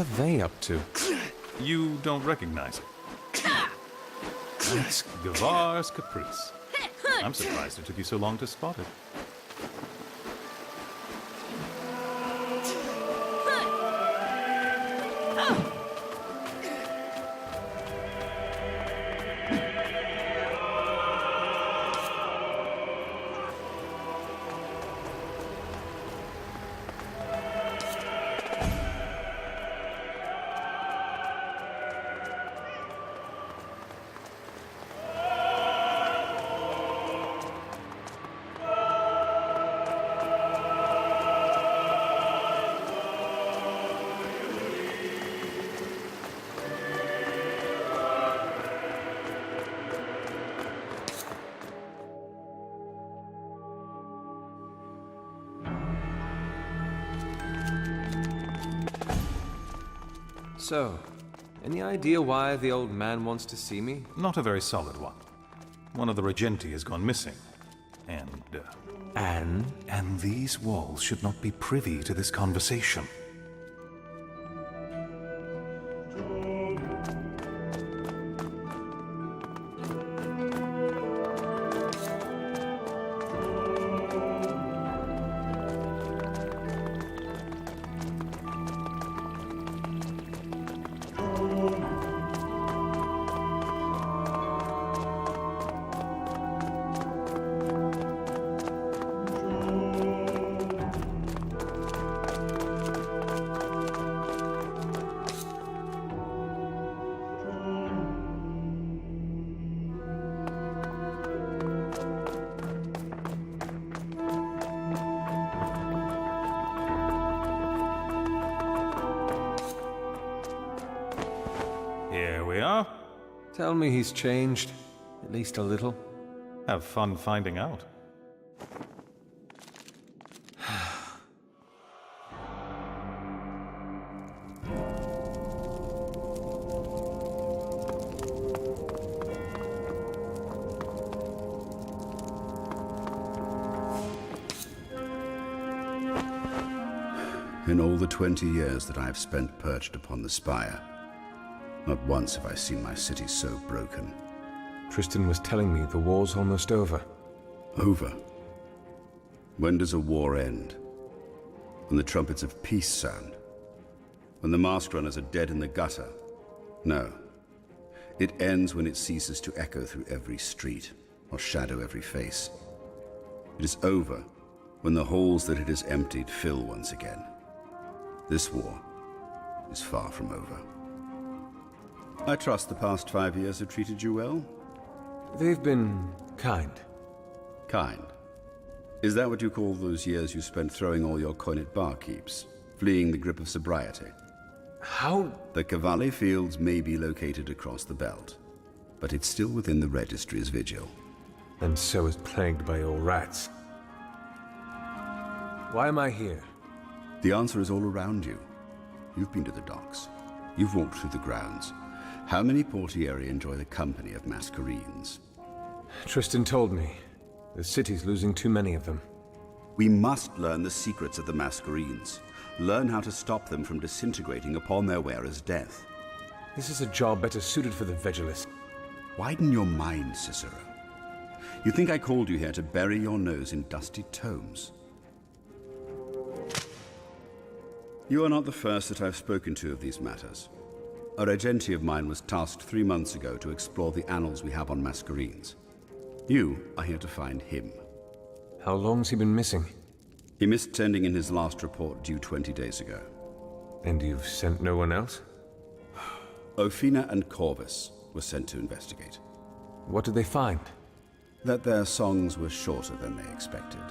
What are they up to? You don't recognize it. It's Gavar's caprice. I'm surprised it took you so long to spot it. So, any idea why the old man wants to see me? Not a very solid one. One of the Regenti has gone missing. And these walls should not be privy to this conversation. Here we are. Tell me he's changed, at least a little. Have fun finding out. In all the 20 years that I have spent perched upon the spire, not once have I seen my city so broken. Tristan was telling me the war's almost over. Over? When does a war end? When the trumpets of peace sound? When the mask runners are dead in the gutter? No. It ends when it ceases to echo through every street, or shadow every face. It is over when the halls that it has emptied fill once again. This war is far from over. I trust the past 5 years have treated you well? They've been kind. Kind? Is that what you call those years you spent throwing all your coin at barkeeps, fleeing the grip of sobriety? How? The Cavalli Fields may be located across the belt, but it's still within the registry's vigil. And so is plagued by your rats. Why am I here? The answer is all around you. You've been to the docks. You've walked through the grounds. How many portieri enjoy the company of Masquerades? Tristan told me. The city's losing too many of them. We must learn the secrets of the Masquerades. Learn how to stop them from disintegrating upon their wearer's death. This is a job better suited for the Vigilist. Widen your mind, Cicero. You think I called you here to bury your nose in dusty tomes? You are not the first that I've spoken to of these matters. A regenti of mine was tasked 3 months ago to explore the annals we have on Masquerades. You are here to find him. How long's he been missing? He missed sending in his last report due 20 days ago. And you've sent no one else? Ophina and Corvus were sent to investigate. What did they find? That their songs were shorter than they expected.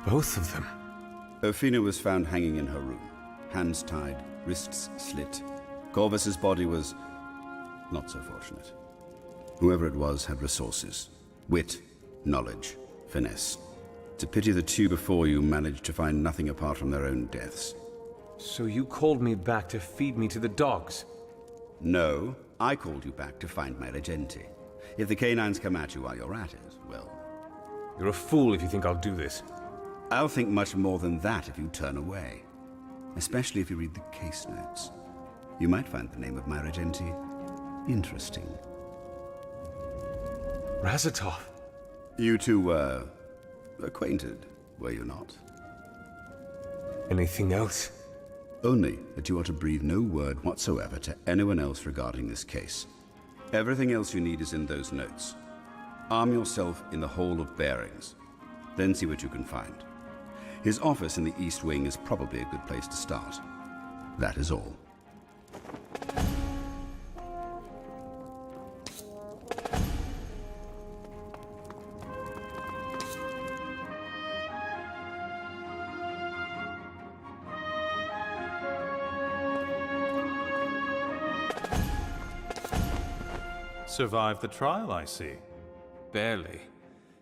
Both of them? Ophina was found hanging in her room, hands tied, wrists slit. Corvus's body was not so fortunate. Whoever it was had resources. Wit, knowledge, finesse. It's a pity the two before you managed to find nothing apart from their own deaths. So you called me back to feed me to the dogs? No, I called you back to find my regenti. If the canines come at you while you're at it, well... You're a fool if you think I'll do this. I'll think much more than that if you turn away. Especially if you read the case notes. You might find the name of my Regenti interesting. Razatov. You two were acquainted, were you not? Anything else? Only that you are to breathe no word whatsoever to anyone else regarding this case. Everything else you need is in those notes. Arm yourself in the Hall of Bearings. Then see what you can find. His office in the East Wing is probably a good place to start. That is all. Survived the trial, I see. Barely.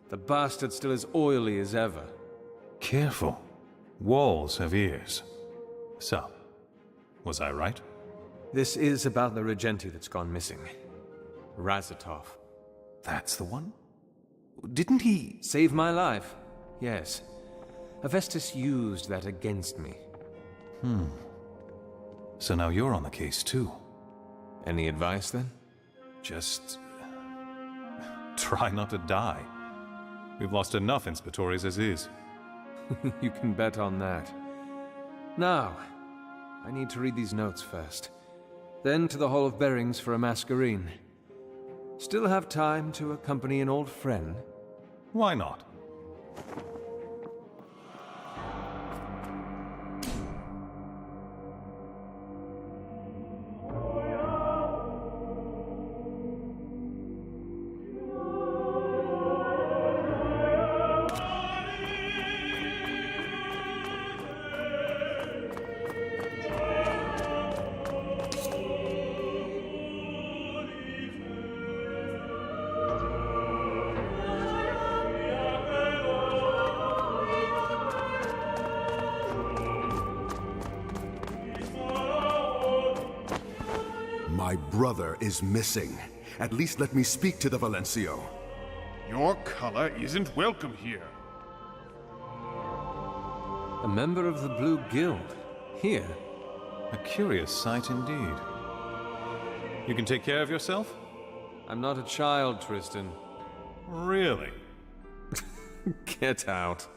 The bastard's still as oily as ever. Careful. Walls have ears. So, was I right? This is about the Regenti that's gone missing. Razatov. That's the one? Didn't he... Save my life. Yes. Avestus used that against me. So now you're on the case too. Any advice then? Just... try not to die. We've lost enough inspectores as is. You can bet on that. Now, I need to read these notes first. Then to the Hall of Bearings for a masquerine. Still have time to accompany an old friend? Why not? My brother is missing. At least let me speak to the Valencio. Your color isn't welcome here. A member of the Blue Guild. Here. A curious sight indeed. You can take care of yourself? I'm not a child, Tristan. Really? Get out.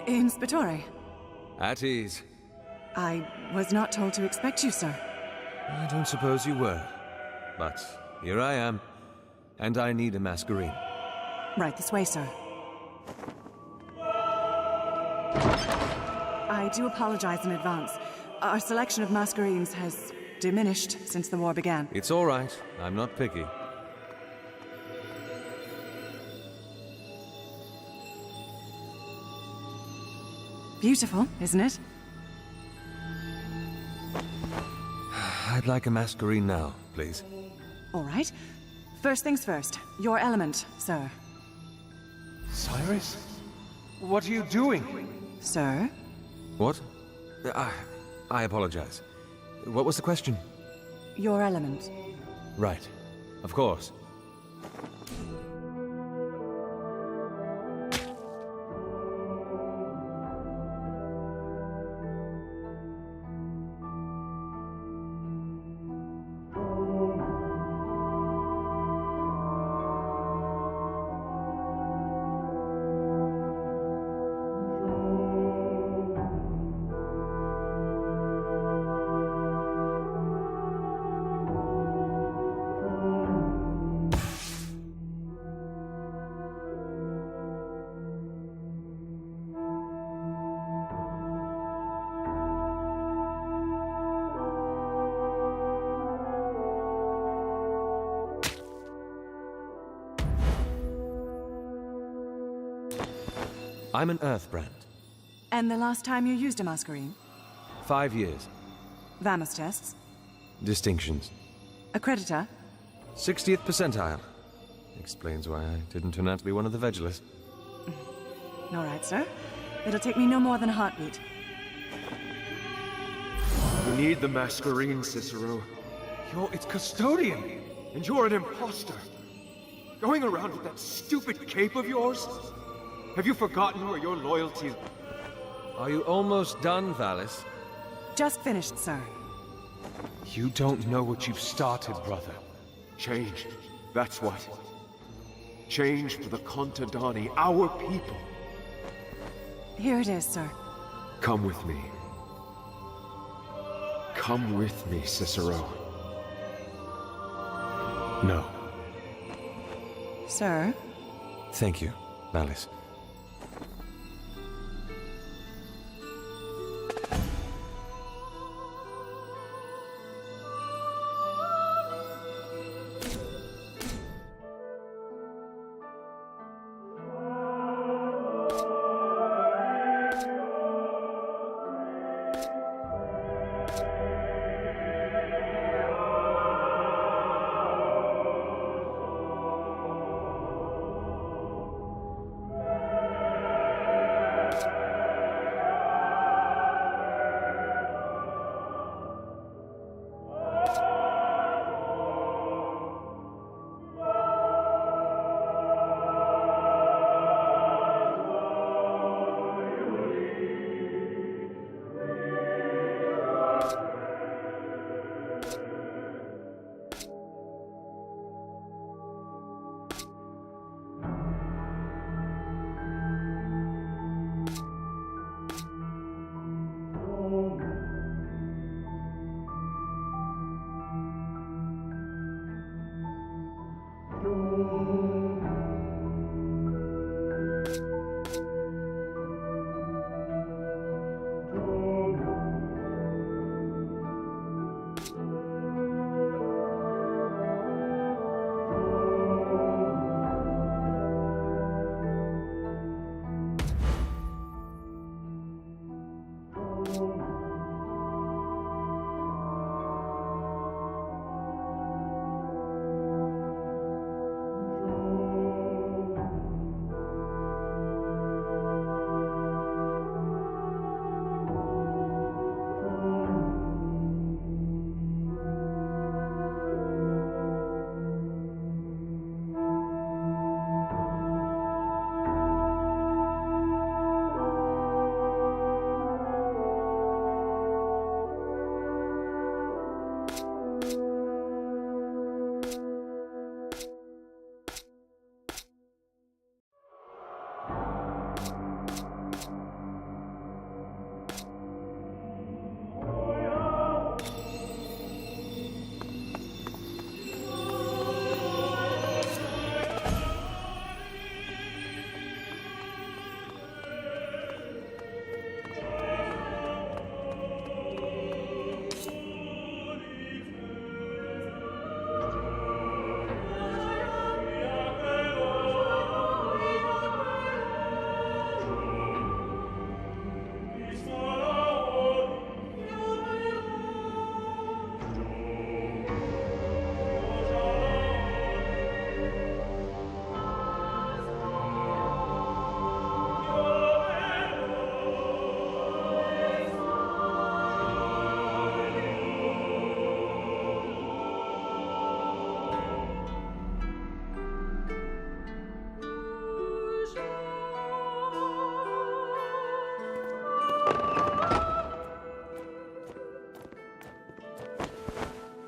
Inspectore, At ease. I was not told to expect you, sir. I don't suppose you were. But here I am. And I need a masquerine. Right this way, sir. I do apologize in advance. Our selection of masquerines has diminished since the war began. It's all right. I'm not picky. Beautiful, isn't it? I'd like a masquerine now, please. All right. First things first. Your element, sir. Cyrus? What are you doing? Sir? What? I apologize. What was the question? Your element. Right. Of course. I'm an Earthbrand. And the last time you used a masquerine? 5 years. Vamos tests? Distinctions. Accreditor? 60th percentile. Explains why I didn't turn out to be one of the Vegelers. All right, sir. It'll take me no more than a heartbeat. You need the Masquerade, Cicero. You're its custodian, and you're an imposter. Going around with that stupid cape of yours? Have you forgotten where your loyalty... Are you almost done, Valis? Just finished, sir. You don't know what you've started, brother. Change. That's what. Change for the Contadani, our people. Here it is, sir. Come with me. Come with me, Cicero. No. Sir? Thank you, Valis.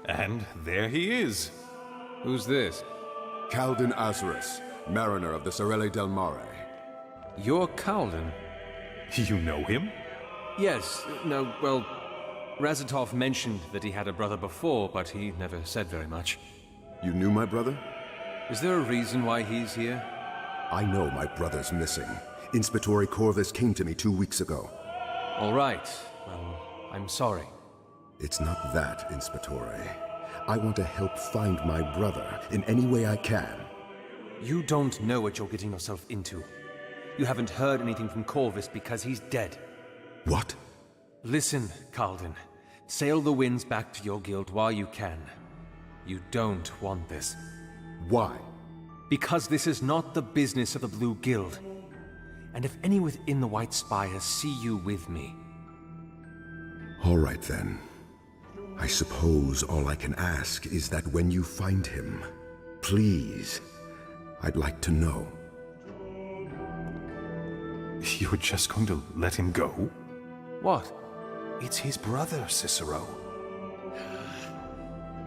And there he is. Who's this? Calden Azarus, mariner of the Sorelle del Mare. You're Calden? You know him? Yes. No, well, Razatov mentioned that he had a brother before, but he never said very much. You knew my brother? Is there a reason why he's here? I know my brother's missing. Inspector Corvus came to me 2 weeks ago. All right. Well, I'm sorry. It's not that, Inspector. I want to help find my brother in any way I can. You don't know what you're getting yourself into. You haven't heard anything from Corvus because he's dead. What? Listen, Calden. Sail the winds back to your guild while you can. You don't want this. Why? Because this is not the business of the Blue Guild. and if any within the White Spire see you with me. All right, then. I suppose all I can ask is that when you find him, please, I'd like to know. You're just going to let him go? What? It's his brother, Cicero.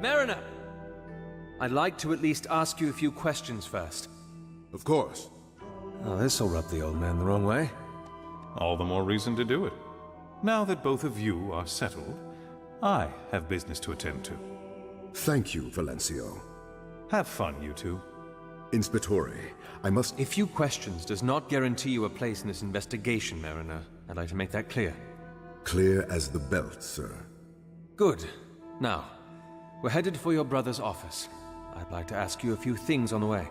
Mariner! I'd like to at least ask you a few questions first. Of course. Oh, this'll rub the old man the wrong way. All the more reason to do it. Now that both of you are settled, I have business to attend to. Thank you, Valencio. Have fun, you two. Inspetore, I must... A few questions does not guarantee you a place in this investigation, Mariner. I'd like to make that clear. Clear as the belt, sir. Good. Now, we're headed for your brother's office. I'd like to ask you a few things on the way.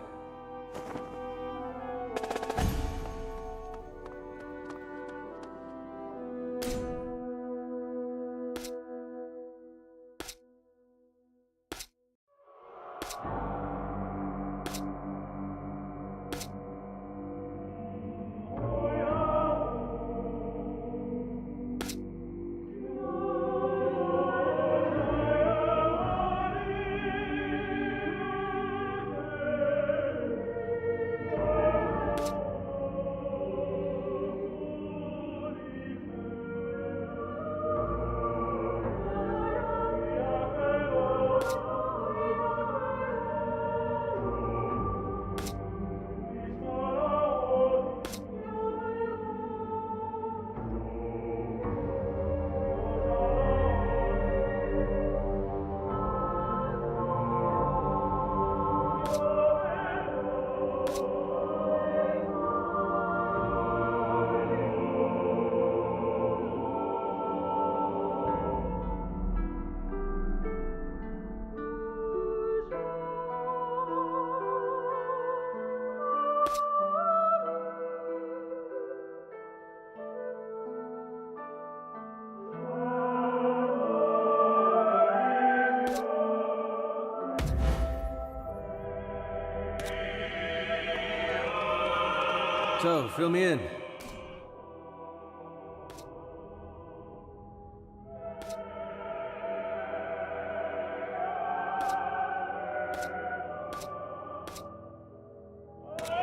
So, fill me in.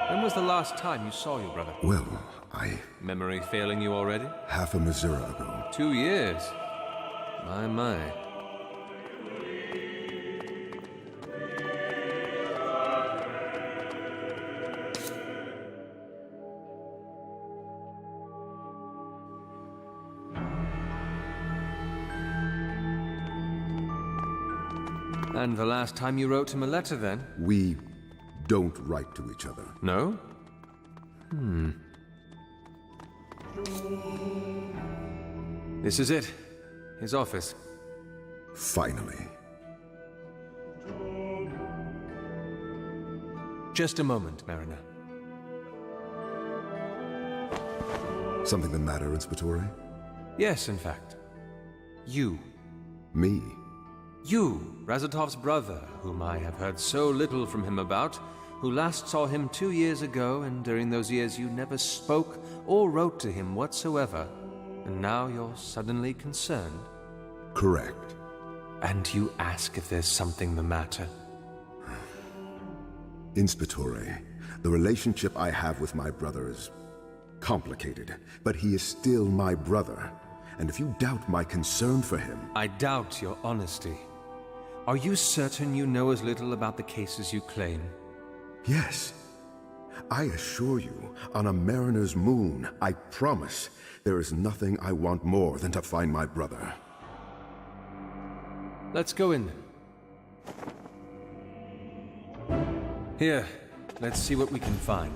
When was the last time you saw your brother? Well, Memory failing you already? half a Missouri ago. 2 years. My. And the last time you wrote him a letter, then? We don't write to each other. No? This is it. His office. Finally. Just a moment, Mariner. Something the matter, Inspetore? Yes, in fact. You. Me? You, Razatov's brother, whom I have heard so little from him about, who last saw him 2 years ago, and during those years you never spoke or wrote to him whatsoever, and now you're suddenly concerned. Correct. And you ask if there's something the matter. Inspetore, the relationship I have with my brother is complicated, but he is still my brother. And if you doubt my concern for him... I doubt your honesty. Are you certain you know as little about the cases you claim? Yes. I assure you, on a mariner's moon, I promise, there is nothing I want more than to find my brother. Let's go in. Here, let's see what we can find.